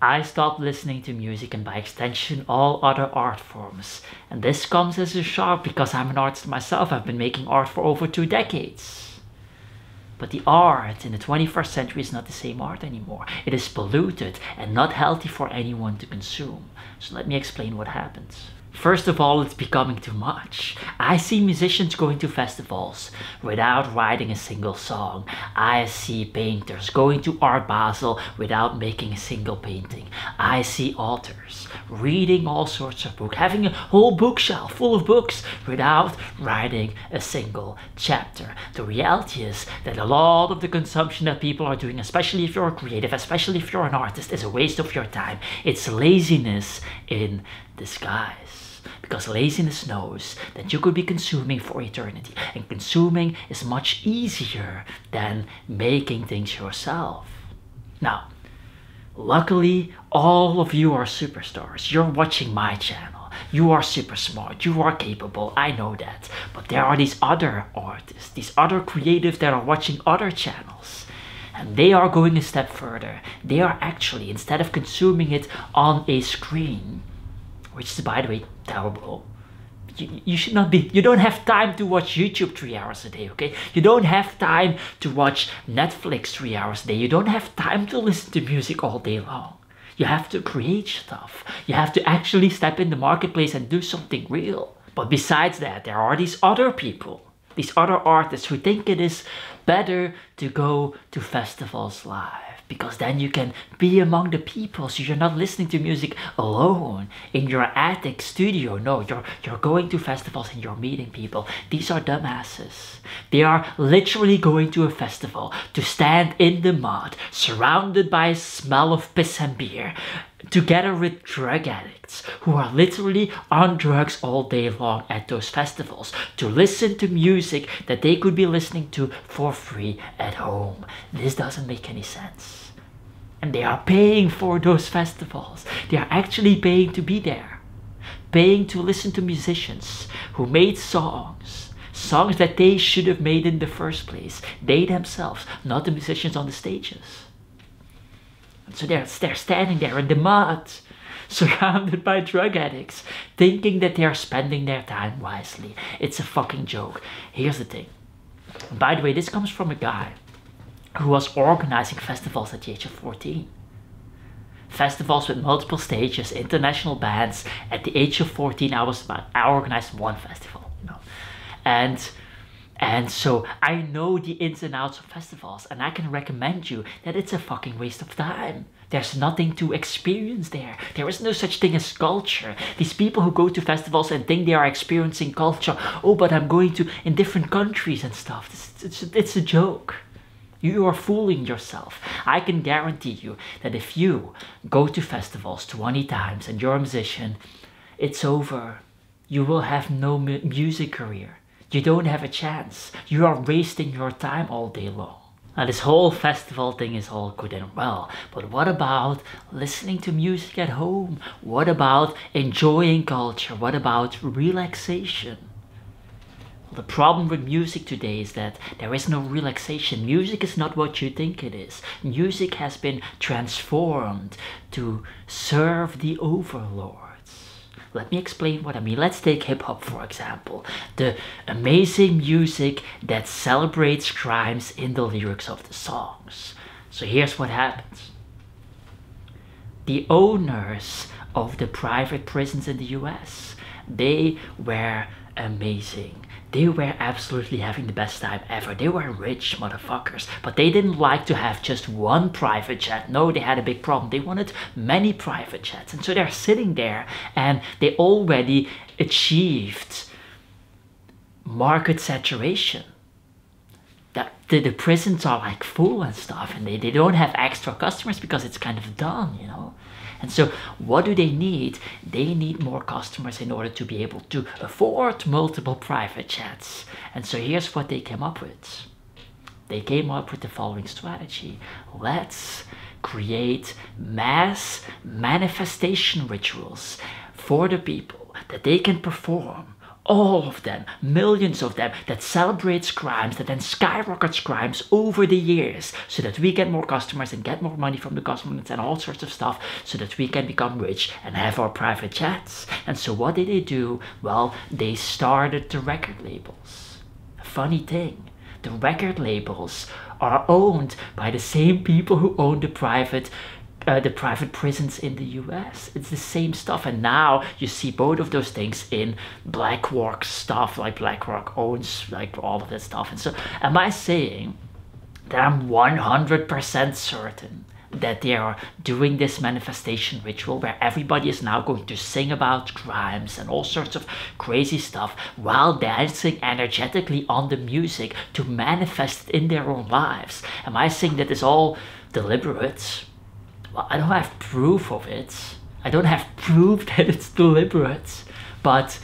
I stopped listening to music and by extension all other art forms. And this comes as a shock because I'm an artist myself. I've been making art for over 2 decades. But the art in the 21st century is not the same art anymore. It is polluted and not healthy for anyone to consume. So let me explain what happens. First of all, it's becoming too much. I see musicians going to festivals without writing a single song. I see painters going to Art Basel without making a single painting. I see authors reading all sorts of books, having a whole bookshelf full of books without writing a single chapter. The reality is that a lot of the consumption that people are doing, especially if you're a creative, especially if you're an artist, is a waste of your time. It's laziness in disguise. Because laziness knows that you could be consuming for eternity, and consuming is much easier than making things yourself. Now, luckily, all of you are superstars. You're watching my channel. You are super smart. You are capable. I know that. But there are these other artists, these other creatives that are watching other channels. And they are going a step further. They are actually, instead of consuming it on a screen, which is, by the way, terrible. You should not be, you don't have time to watch YouTube 3 hours a day, okay? You don't have time to watch Netflix 3 hours a day. You don't have time to listen to music all day long. You have to create stuff. You have to actually step in the marketplace and do something real. But besides that, there are these other people, these other artists who think it is better to go to festivals live. Because then you can be among the people, so you're not listening to music alone in your attic studio. No, you're going to festivals and you're meeting people. These are dumbasses. They are literally going to a festival to stand in the mud, surrounded by a smell of piss and beer, together with drug addicts who are literally on drugs all day long at those festivals, to listen to music that they could be listening to for free at home. This doesn't make any sense. And they are paying for those festivals. They are actually paying to be there, paying to listen to musicians who made songs that they should have made in the first place. They themselves, not the musicians on the stages. And so they're standing there in the mud, surrounded by drug addicts, thinking that they are spending their time wisely. It's a fucking joke. Here's the thing. By the way, this comes from a guy who was organizing festivals at the age of 14. Festivals with multiple stages, international bands. At the age of 14, I organized one festival, you know. And so I know the ins and outs of festivals, and I can recommend you that it's a fucking waste of time. There's nothing to experience there. There is no such thing as culture. These people who go to festivals and think they are experiencing culture. Oh, but I'm going to in different countries and stuff. It's a joke. You are fooling yourself. I can guarantee you that if you go to festivals 20 times and you're a musician, it's over. You will have no music career. You don't have a chance. You are wasting your time all day long. Now, this whole festival thing is all good and well, but what about listening to music at home? What about enjoying culture? What about relaxation? The problem with music today is that there is no relaxation. Music is not what you think it is. Music has been transformed to serve the overlords. Let me explain what I mean. Let's take hip-hop, for example. The amazing music that celebrates crimes in the lyrics of the songs. So here's what happens. The owners of the private prisons in the US, they were amazing. They were absolutely having the best time ever. They were rich motherfuckers, but they didn't like to have just one private jet. No, they had a big problem. They wanted many private jets. And so they're sitting there and they already achieved market saturation. That the prisons are like full and stuff, and they don't have extra customers because it's kind of done, you know. And so what do they need? They need more customers in order to be able to afford multiple private jets. And so here's what they came up with. They came up with the following strategy. Let's create mass manifestation rituals for the people that they can perform all of them, millions of them, that celebrates crimes, that then skyrockets crimes over the years so that we get more customers and get more money from the government and all sorts of stuff so that we can become rich and have our private jets. And so what did they do? Well, they started the record labels. A funny thing, the record labels are owned by the same people who own the private prisons in the US. It's the same stuff, and now you see both of those things in BlackRock stuff, like BlackRock owns like all of that stuff. And so am I saying that I'm 100% certain that they are doing this manifestation ritual where everybody is now going to sing about crimes and all sorts of crazy stuff while dancing energetically on the music to manifest it in their own lives? Am I saying that it's all deliberate? Well, I don't have proof of it. I don't have proof that it's deliberate, but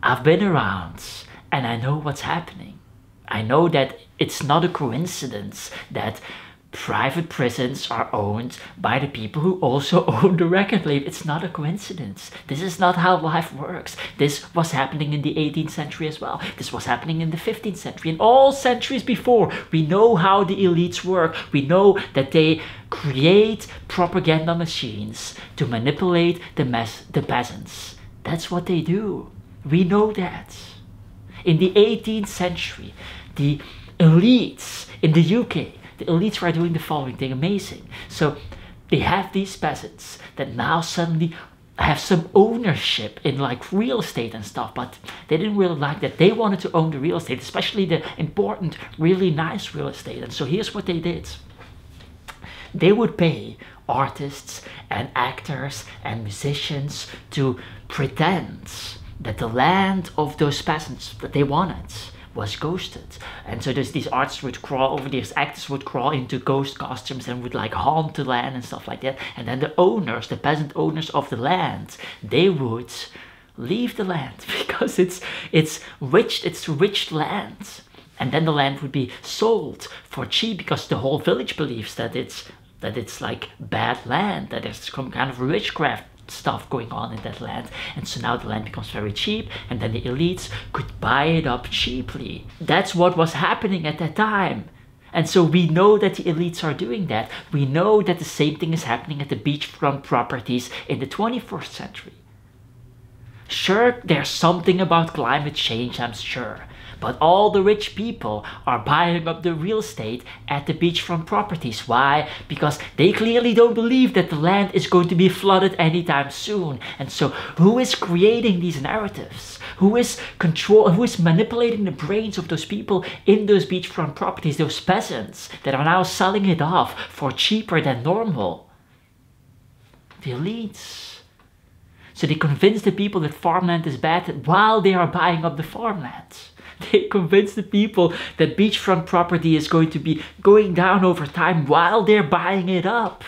I've been around and I know what's happening. I know that it's not a coincidence that private prisons are owned by the people who also own the record label. It's not a coincidence. This is not how life works. This was happening in the 18th century as well. This was happening in the 15th century and all centuries before. We know how the elites work. We know that they create propaganda machines to manipulate the peasants. That's what they do. We know that. In the 18th century, the elites in the UK, the elites were doing the following thing, amazing. So they have these peasants that now suddenly have some ownership in like real estate and stuff, but they didn't really like that. They wanted to own the real estate, especially the important, really nice real estate. And so here's what they did. They would pay artists and actors and musicians to pretend that the land of those peasants that they wanted was ghosted. And so these artists would crawl over, these actors would crawl into ghost costumes and would like haunt the land and stuff like that. And then the owners, the peasant owners of the land, they would leave the land because it's rich land. And then the land would be sold for cheap because the whole village believes that it's like bad land, that there's some kind of witchcraft stuff going on in that land. And so now the land becomes very cheap and then the elites could buy it up cheaply. That's what was happening at that time. And so we know that the elites are doing that. We know that the same thing is happening at the beachfront properties in the 21st century. Sure, there's something about climate change, I'm sure. But all the rich people are buying up the real estate at the beachfront properties. Why? Because they clearly don't believe that the land is going to be flooded anytime soon. And so who is creating these narratives? Who is manipulating the brains of those people in those beachfront properties, those peasants that are now selling it off for cheaper than normal? The elites. So they convince the people that farmland is bad while they are buying up the farmland. They convince the people that beachfront property is going to be going down over time while they're buying it up.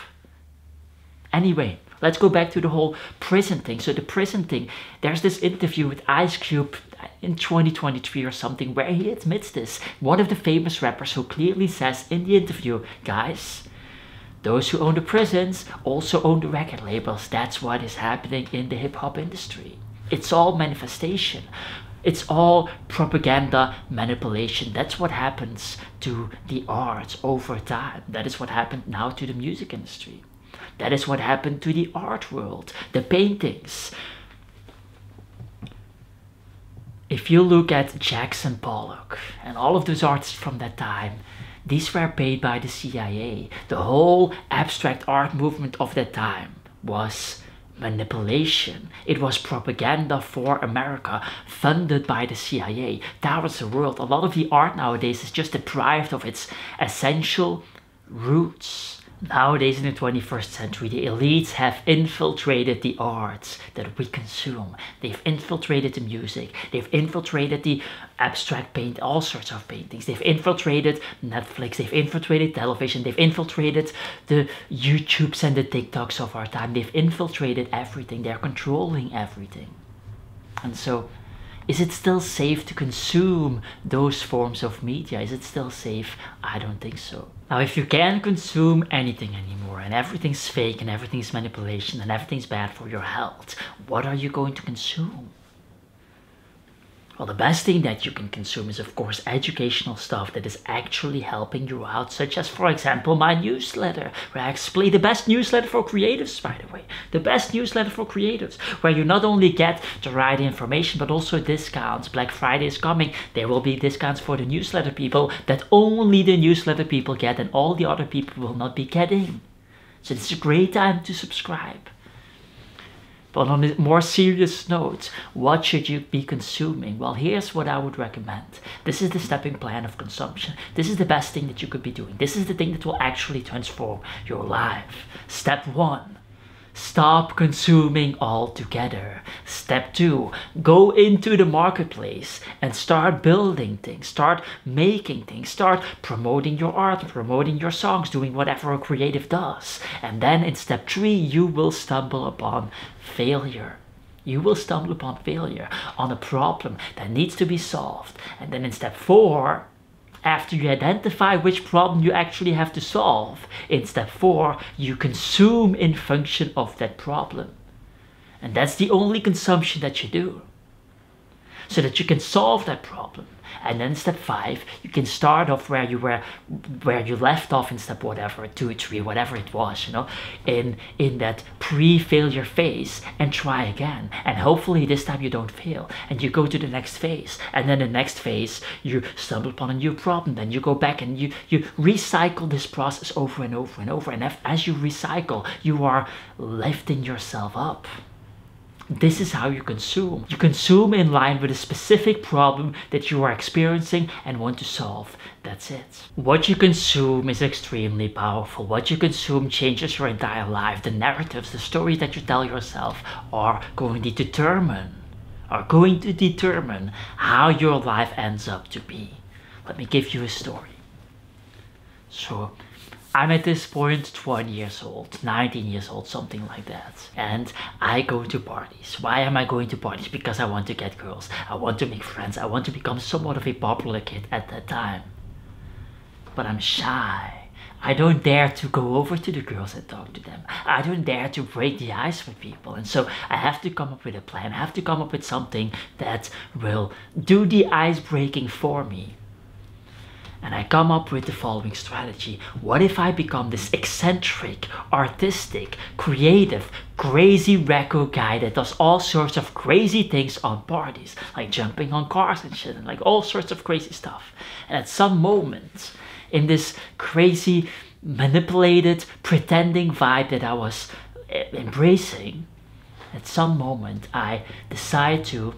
Anyway, let's go back to the whole prison thing. So the prison thing, there's this interview with Ice Cube in 2023 or something where he admits this. One of the famous rappers who clearly says in the interview, guys, those who own the prisons also own the record labels. That's what is happening in the hip hop industry. It's all manifestation. It's all propaganda manipulation. That's what happens to the arts over time. That is what happened now to the music industry. That is what happened to the art world, the paintings. If you look at Jackson Pollock and all of those artists from that time, these were paid by the CIA. The whole abstract art movement of that time was manipulation. It was propaganda for America, funded by the CIA. That was the world. A lot of the art nowadays is just deprived of its essential roots. Nowadays in the 21st century, the elites have infiltrated the arts that we consume. They've infiltrated the music. They've infiltrated the abstract paint, all sorts of paintings. They've infiltrated Netflix. They've infiltrated television. They've infiltrated the YouTubes and the TikToks of our time. They've infiltrated everything. They're controlling everything. And so, is it still safe to consume those forms of media? Is it still safe? I don't think so. Now, if you can't consume anything anymore and everything's fake and everything's manipulation and everything's bad for your health, what are you going to consume? Well, the best thing that you can consume is, of course, educational stuff that is actually helping you out, such as, for example, my newsletter, where I explain the best newsletter for creatives, by the way. The best newsletter for creatives, where you not only get the right information, but also discounts. Black Friday is coming. There will be discounts for the newsletter people that only the newsletter people get and all the other people will not be getting. So it's a great time to subscribe. But on a more serious note, what should you be consuming? Well, here's what I would recommend. This is the stepping plan of consumption. This is the best thing that you could be doing. This is the thing that will actually transform your life. Step 1. Stop consuming altogether. Step 2, go into the marketplace and start building things, start making things, start promoting your art, promoting your songs, doing whatever a creative does. And then in step 3, you will stumble upon failure. You will stumble upon failure, on a problem that needs to be solved. And then in step 4, after you identify which problem you actually have to solve, in step 4, you consume in function of that problem. And that's the only consumption that you do, so that you can solve that problem. And then step 5, you can start off where you left off in step whatever, 2, 3, whatever it was, you know, in that pre-failure phase, and try again. And hopefully this time you don't fail, and you go to the next phase. And then the next phase, you stumble upon a new problem. Then you go back and you recycle this process over and over and over. And as you recycle, you are lifting yourself up. This is how you consume. You consume in line with a specific problem that you are experiencing and want to solve. That's it. What you consume is extremely powerful. What you consume changes your entire life. The narratives, the stories that you tell yourself are going to determine how your life ends up to be. Let me give you a story. So, I'm at this point 20 years old, 19 years old, something like that. And I go to parties. Why am I going to parties? Because I want to get girls. I want to make friends. I want to become somewhat of a popular kid at that time. But I'm shy. I don't dare to go over to the girls and talk to them. I don't dare to break the ice with people. And so I have to come up with a plan. I have to come up with something that will do the ice breaking for me. And I come up with the following strategy. What if I become this eccentric, artistic, creative, crazy reco guy that does all sorts of crazy things on parties, like jumping on cars and shit, and like all sorts of crazy stuff. And at some moment, in this crazy, manipulated, pretending vibe that I was embracing, at some moment I decide to,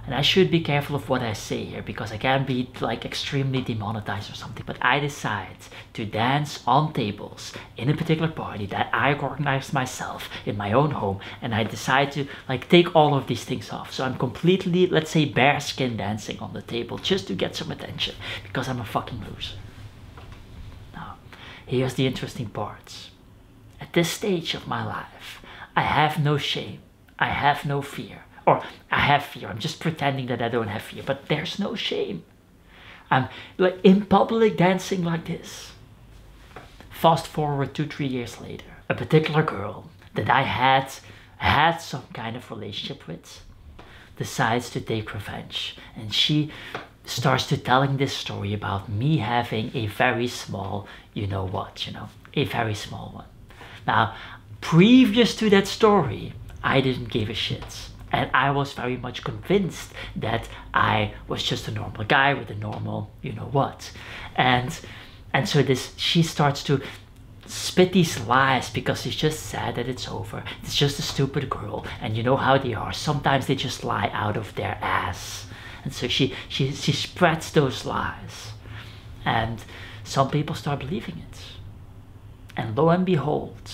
and I should be careful of what I say here because I can be like extremely demonetized or something, but I decide to dance on tables in a particular party that I organized myself in my own home, and I decide to like take all of these things off. So I'm completely, let's say, bare skin dancing on the table just to get some attention because I'm a fucking loser. Now, here's the interesting part. At this stage of my life, I have no shame. I have no fear. Or I have fear. I'm just pretending that I don't have fear, but there's no shame. I'm like in public dancing like this. Fast forward 2-3 years later, a particular girl that I had some kind of relationship with decides to take revenge, and she starts to telling this story about me having a very small, a very small one. Now, previous to that story, I didn't give a shit. And I was very much convinced that I was just a normal guy with a normal, And so she starts to spit these lies because she's just sad that it's over. It's just a stupid girl. And you know how they are. Sometimes they just lie out of their ass. And so she spreads those lies. And some people start believing it. And lo and behold,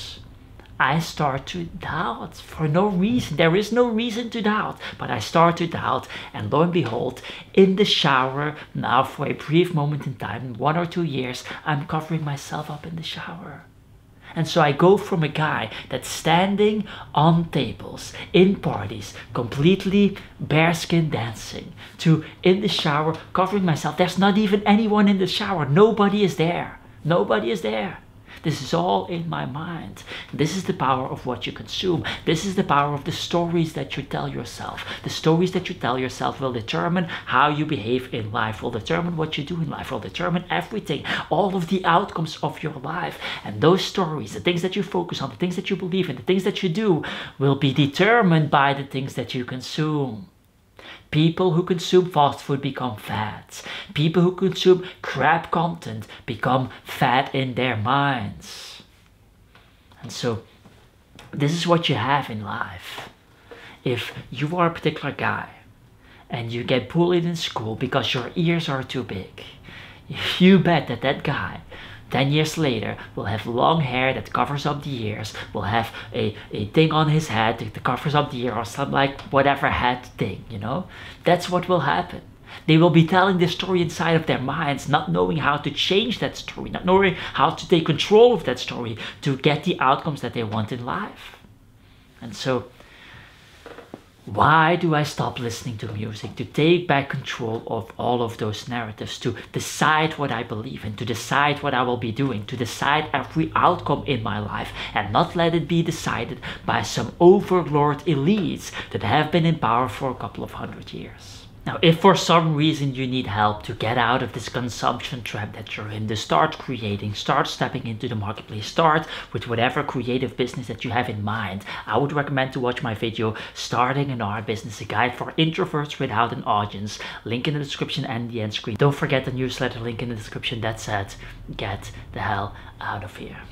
I start to doubt for no reason. There is no reason to doubt, but I start to doubt, and lo and behold, in the shower, now for a brief moment in time, 1 or 2 years, I'm covering myself up in the shower. And so I go from a guy that's standing on tables, in parties, completely bareskin dancing, to in the shower, covering myself. There's not even anyone in the shower. Nobody is there. Nobody is there. This is all in my mind. This is the power of what you consume. This is the power of the stories that you tell yourself. The stories that you tell yourself will determine how you behave in life, will determine what you do in life, will determine everything, all of the outcomes of your life. And those stories, the things that you focus on, the things that you believe in, the things that you do, will be determined by the things that you consume. People who consume fast food become fat. People who consume crap content become fat in their minds. And so, this is what you have in life. If you are a particular guy and you get bullied in school because your ears are too big, you bet that that guy 10 years later will have long hair that covers up the ears, will have a thing on his head that covers up the ear, or some like whatever hat thing, you know? That's what will happen. They will be telling the story inside of their minds, not knowing how to change that story, not knowing how to take control of that story to get the outcomes that they want in life. And so, why do I stop listening to music? To take back control of all of those narratives, to decide what I believe in, to decide what I will be doing, to decide every outcome in my life, and not let it be decided by some overlord elites that have been in power for a couple of 100 years. Now, if for some reason you need help to get out of this consumption trap that you're in, to start creating, start stepping into the marketplace, start with whatever creative business that you have in mind, I would recommend to watch my video, Starting an Art Business, a guide for introverts without an audience. Link in the description and the end screen. Don't forget the newsletter link in the description that said, get the hell out of here.